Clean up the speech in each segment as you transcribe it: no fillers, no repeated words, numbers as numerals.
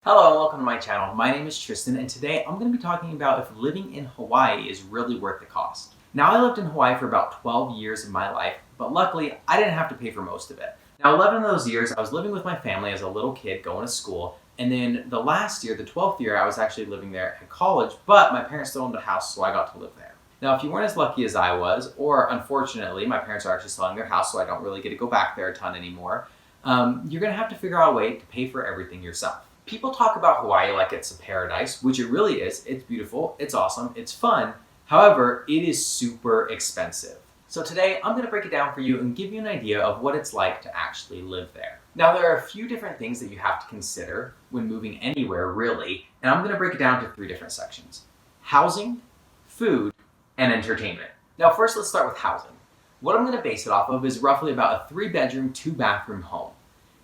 Hello and welcome to my channel. My name is Tristan and today I'm going to be talking about if living in Hawaii is really worth the cost. Now, I lived in Hawaii for about 12 years of my life, but luckily I didn't have to pay for most of it. Now, 11 of those years I was living with my family as a little kid going to school, and then the last year, the 12th year, I was actually living there at college, but my parents still owned a house, so I got to live there. Now, if you weren't as lucky as I was, or unfortunately my parents are actually selling their house, so I don't really get to go back there a ton anymore, you're going to have to figure out a way to pay for everything yourself. People talk about Hawaii like it's a paradise, which it really is. It's beautiful, it's awesome, it's fun. However, it is super expensive. So today I'm going to break it down for you and give you an idea of what it's like to actually live there. Now, there are a few different things that you have to consider when moving anywhere, really, and I'm going to break it down to three different sections: housing, food, and entertainment. Now, first, let's start with housing. What I'm going to base it off of is roughly about a 3-bedroom, 2-bathroom home.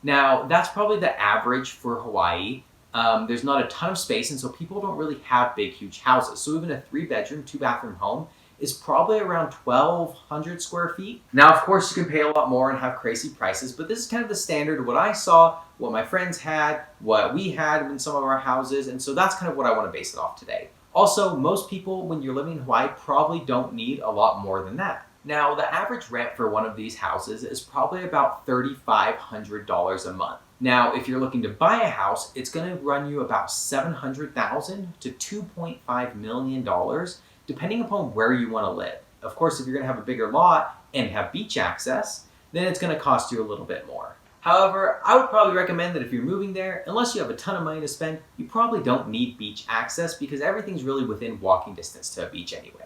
Now, that's probably the average for Hawaii. There's not a ton of space, and so people don't really have big, huge houses. So even a 3-bedroom, 2-bathroom home is probably around 1,200 square feet. Now, of course, you can pay a lot more and have crazy prices, but this is kind of the standard of what I saw, what my friends had, what we had in some of our houses, and so that's kind of what I want to base it off today. Also, most people, when you're living in Hawaii, probably don't need a lot more than that. Now, the average rent for one of these houses is probably about $3,500 a month. Now, if you're looking to buy a house, it's going to run you about $700,000 to $2.5 million, depending upon where you want to live. Of course, if you're going to have a bigger lot and have beach access, then it's going to cost you a little bit more. However, I would probably recommend that if you're moving there, unless you have a ton of money to spend, you probably don't need beach access because everything's really within walking distance to a beach anyway.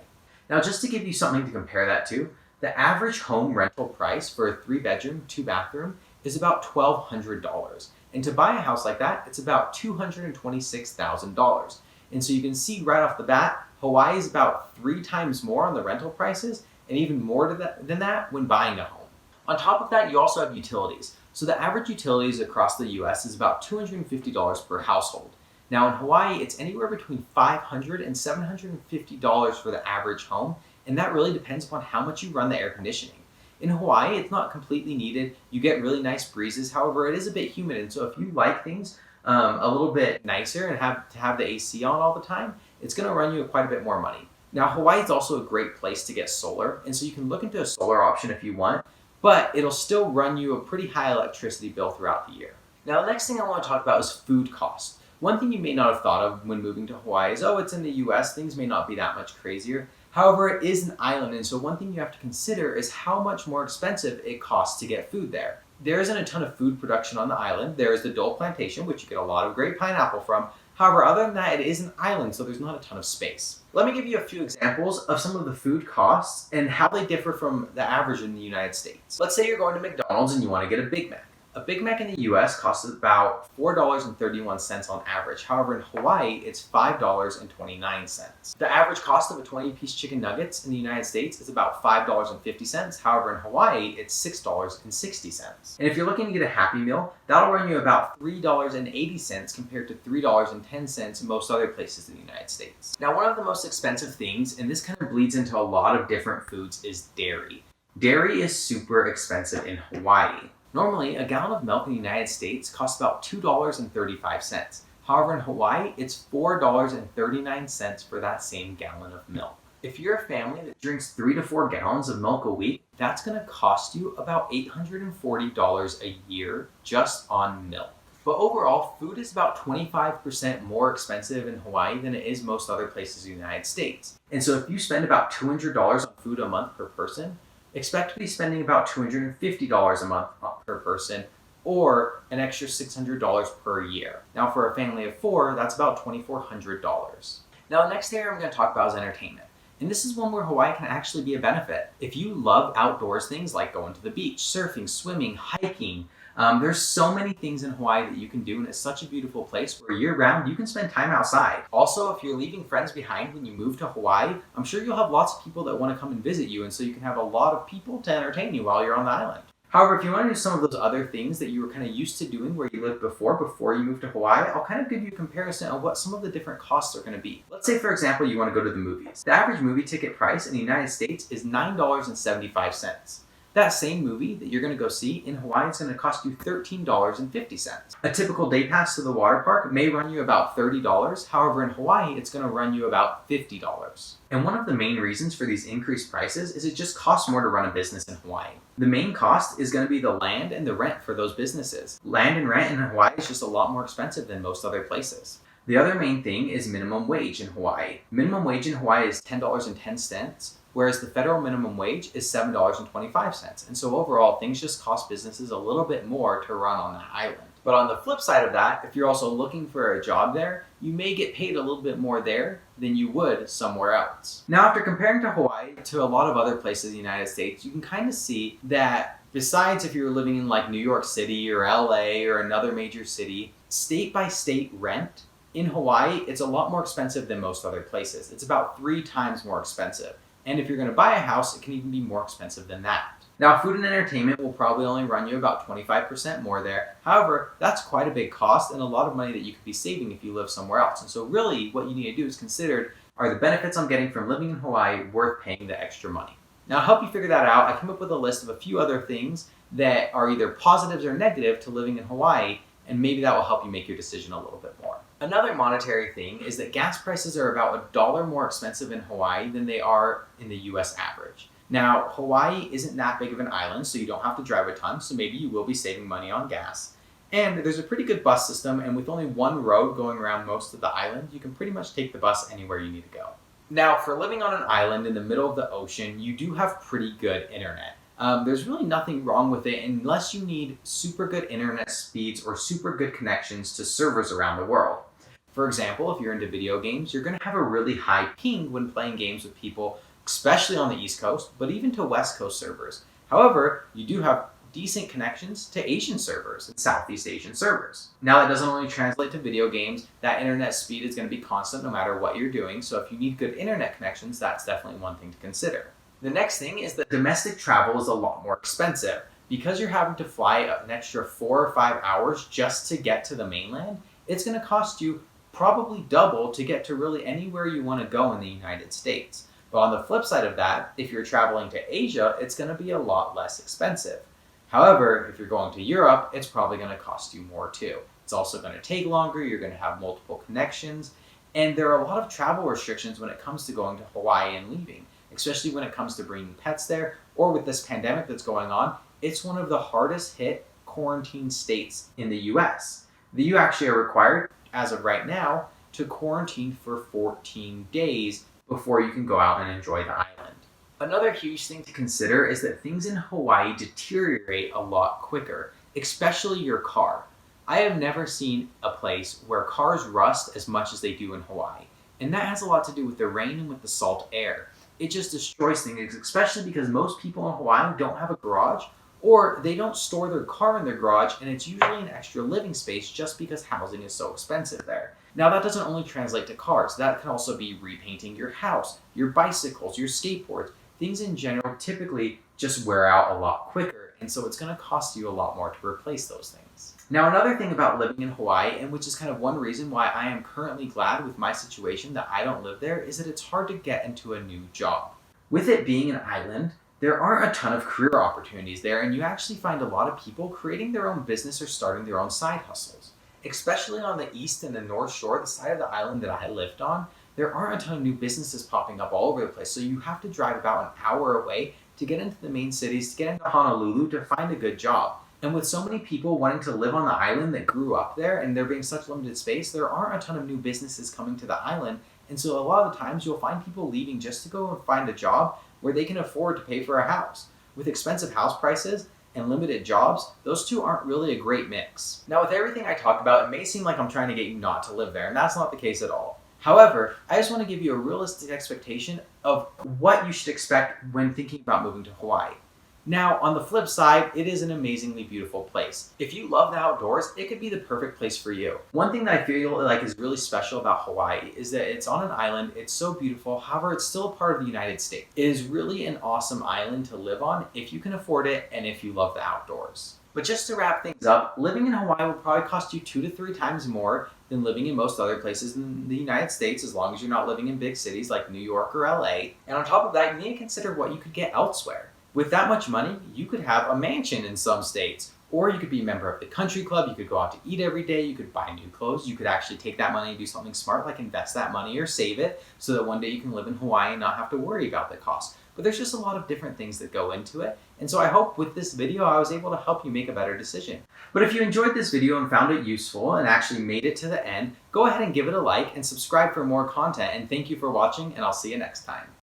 Now, just to give you something to compare that to, the average home rental price for a 3-bedroom, 2-bathroom is about $1,200. And to buy a house like that, it's about $226,000. And so you can see right off the bat, Hawaii is about 3 times more on the rental prices and even more than that when buying a home. On top of that, you also have utilities. So the average utilities across the US is about $250 per household. Now, in Hawaii, it's anywhere between $500 and $750 for the average home, and that really depends upon how much you run the air conditioning. In Hawaii, it's not completely needed. You get really nice breezes. However, it is a bit humid, and so if you like things a little bit nicer and have the AC on all the time, it's going to run you quite a bit more money. Now, Hawaii is also a great place to get solar, and so you can look into a solar option if you want, but it'll still run you a pretty high electricity bill throughout the year. Now, the next thing I want to talk about is food costs. One thing you may not have thought of when moving to Hawaii is, it's in the US, things may not be that much crazier. However, it is an island, and so one thing you have to consider is how much more expensive it costs to get food there. There isn't a ton of food production on the island. There is the Dole Plantation, which you get a lot of great pineapple from. However, other than that, it is an island, so there's not a ton of space. Let me give you a few examples of some of the food costs and how they differ from the average in the United States. Let's say you're going to McDonald's and you want to get a Big Mac. A Big Mac in the US costs about $4.31 on average. However, in Hawaii, it's $5.29. The average cost of a 20-piece chicken nuggets in the United States is about $5.50. However, in Hawaii, it's $6.60. And if you're looking to get a Happy Meal, that'll run you about $3.80 compared to $3.10 in most other places in the United States. Now, one of the most expensive things, and this kind of bleeds into a lot of different foods, is dairy. Dairy is super expensive in Hawaii. Normally, a gallon of milk in the United States costs about $2.35. However, in Hawaii, it's $4.39 for that same gallon of milk. If you're a family that drinks 3 to 4 gallons of milk a week, that's going to cost you about $840 a year just on milk. But overall, food is about 25% more expensive in Hawaii than it is most other places in the United States. And so if you spend about $200 on food a month per person, expect to be spending about $250 a month per person, or an extra $600 per year. Now, for a family of 4, that's about $2,400. Now, the next area I'm going to talk about is entertainment. And this is one where Hawaii can actually be a benefit. If you love outdoors things like going to the beach, surfing, swimming, hiking, there's so many things in Hawaii that you can do, and it's such a beautiful place where year-round you can spend time outside. Also, if you're leaving friends behind when you move to Hawaii, I'm sure you'll have lots of people that want to come and visit you, and so you can have a lot of people to entertain you while you're on the island. However, if you want to do some of those other things that you were kind of used to doing where you lived before you moved to Hawaii, I'll kind of give you a comparison on what some of the different costs are going to be. Let's say, for example, you want to go to the movies. The average movie ticket price in the United States is $9.75. That same movie that you're going to go see in Hawaii is going to cost you $13.50. A typical day pass to the water park may run you about $30. However, in Hawaii, it's going to run you about $50. And one of the main reasons for these increased prices is it just costs more to run a business in Hawaii. The main cost is going to be the land and the rent for those businesses. Land and rent in Hawaii is just a lot more expensive than most other places. The other main thing is minimum wage in Hawaii. Minimum wage in Hawaii is $10.10, whereas the federal minimum wage is $7.25. And so overall, things just cost businesses a little bit more to run on the island. But on the flip side of that, if you're also looking for a job there, you may get paid a little bit more there than you would somewhere else. Now, after comparing to Hawaii to a lot of other places in the United States, you can kind of see that besides if you're living in like New York City or LA or another major city, state by state rent in Hawaii, it's a lot more expensive than most other places. It's about 3 times more expensive. And if you're going to buy a house, it can even be more expensive than that. Now, food and entertainment will probably only run you about 25% more there. However, that's quite a big cost and a lot of money that you could be saving if you live somewhere else. And so really what you need to do is consider, are the benefits I'm getting from living in Hawaii worth paying the extra money? Now, to help you figure that out, I came up with a list of a few other things that are either positives or negative to living in Hawaii, and maybe that will help you make your decision a little bit more. Another monetary thing is that gas prices are about $1 more expensive in Hawaii than they are in the US average. Now, Hawaii isn't that big of an island, so you don't have to drive a ton, so maybe you will be saving money on gas. And there's a pretty good bus system, and with only one road going around most of the island, you can pretty much take the bus anywhere you need to go. Now, for living on an island in the middle of the ocean, you do have pretty good internet. There's really nothing wrong with it unless you need super good internet speeds or super good connections to servers around the world. For example, if you're into video games, you're going to have a really high ping when playing games with people, especially on the East Coast, but even to West Coast servers. However, you do have decent connections to Asian servers and Southeast Asian servers. Now, that doesn't only translate to video games. That internet speed is going to be constant no matter what you're doing, so if you need good internet connections, that's definitely one thing to consider. The next thing is that domestic travel is a lot more expensive. Because you're having to fly an extra 4 or 5 hours just to get to the mainland, it's going to cost you probably double to get to really anywhere you want to go in the United States. But on the flip side of that, if you're traveling to Asia, it's going to be a lot less expensive. However, if you're going to Europe, it's probably going to cost you more too. It's also going to take longer, you're going to have multiple connections, and there are a lot of travel restrictions when it comes to going to Hawaii and leaving, especially when it comes to bringing pets there, or with this pandemic that's going on, it's one of the hardest hit quarantine states in the US. You actually are required, as of right now, to quarantine for 14 days before you can go out and enjoy the island. Another huge thing to consider is that things in Hawaii deteriorate a lot quicker, especially your car. I have never seen a place where cars rust as much as they do in Hawaii, and that has a lot to do with the rain and with the salt air. It just destroys things, especially because most people in Hawaii don't have a garage, or they don't store their car in their garage, and it's usually an extra living space just because housing is so expensive there. Now, that doesn't only translate to cars. That can also be repainting your house, your bicycles, your skateboards. Things in general typically just wear out a lot quicker, and so it's going to cost you a lot more to replace those things. Now, another thing about living in Hawaii, and which is kind of one reason why I am currently glad with my situation that I don't live there, is that it's hard to get into a new job. With it being an island, there aren't a ton of career opportunities there, and you actually find a lot of people creating their own business or starting their own side hustles. Especially on the east and the north shore, the side of the island that I lived on, there aren't a ton of new businesses popping up all over the place, so you have to drive about an hour away to get into the main cities, to get into Honolulu to find a good job. And with so many people wanting to live on the island that grew up there, and there being such limited space, there aren't a ton of new businesses coming to the island, and so a lot of the times you'll find people leaving just to go and find a job where they can afford to pay for a house. With expensive house prices and limited jobs, those two aren't really a great mix. Now, with everything I talked about, it may seem like I'm trying to get you not to live there, and that's not the case at all. However, I just want to give you a realistic expectation of what you should expect when thinking about moving to Hawaii. Now, on the flip side, it is an amazingly beautiful place. If you love the outdoors, it could be the perfect place for you. One thing that I feel like is really special about Hawaii is that it's on an island, it's so beautiful, however, it's still a part of the United States. It is really an awesome island to live on if you can afford it and if you love the outdoors. But just to wrap things up, living in Hawaii will probably cost you 2 to 3 times more than living in most other places in the United States, as long as you're not living in big cities like New York or LA. And on top of that, you need to consider what you could get elsewhere. With that much money, you could have a mansion in some states. Or you could be a member of the country club, you could go out to eat every day, you could buy new clothes, you could actually take that money and do something smart like invest that money or save it so that one day you can live in Hawaii and not have to worry about the cost. But there's just a lot of different things that go into it. And so I hope with this video I was able to help you make a better decision. But if you enjoyed this video and found it useful and actually made it to the end, go ahead and give it a like and subscribe for more content. And thank you for watching, and I'll see you next time.